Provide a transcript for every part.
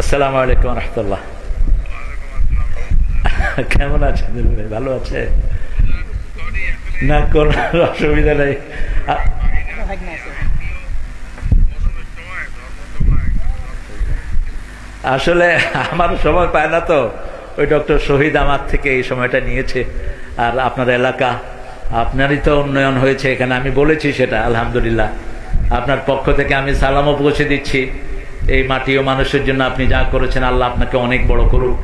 আসসালামু আলাইকুম রহমতুল্লাহ। কেমন আছেন? ভালো আছে না? কোন অসুবিধা নেই। আসলে আমার সময় পায় না তো, ওই ডক্টর শহীদ আমার থেকে এই সময়টা নিয়েছে। আর আপনার এলাকা, আপনারই তো উন্নয়ন হয়েছে এখানে, আমি বলেছি সেটা আলহামদুলিল্লাহ। আপনার পক্ষ থেকে আমি সালামও পৌঁছে দিচ্ছি। এই মাটি ও মানুষের জন্য আপনি যা করেছেন, আল্লাহ আপনাকে অনেক বড় করুক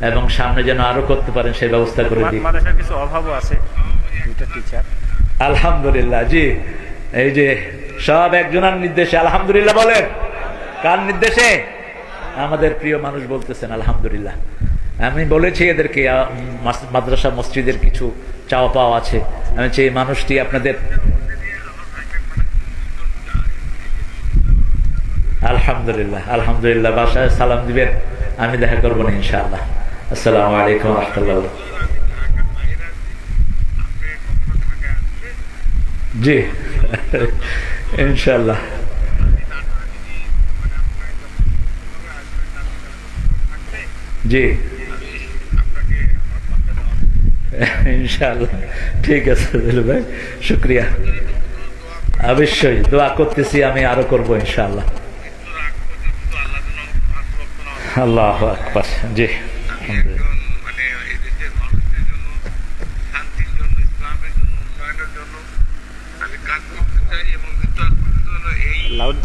এবং সামনে যেন আরো করতে পারেন সেই ব্যবস্থা করে দিন। মাদ্রাসার কিছু অভাবও আছে, দুইটা টিচার। আলহামদুলিল্লাহ জি, এই যে সব একজনের নির্দেশে আলহামদুলিল্লাহ বলেন। কার নির্দেশে? আমাদের প্রিয় মানুষ বলতেছেন আলহামদুলিল্লাহ। আমি বলেছি এদেরকে মাদ্রাসা মসজিদের কিছু চাওয়া পাওয়া আছে, আমি চাই মানুষটি আপনাদের। আলহামদুলিল্লাহ আলহামদুলিল্লাহ, বাসায় সালাম দিবেন, আমি দেখা করবো না ইনশাআল্লাহ। আসসালামু আলাইকুম রহমতুল্লাহ। জি ইনশাআল্লাহ। জি ইনশাআল্লাহ, ঠিক আছে দিলু ভাই, শুক্রিয়া। অবশ্যই দোয়া করতেছি, আমি আরো করবো ইনশাআল্লাহ। আল্লাহু আকবার। জি লাউড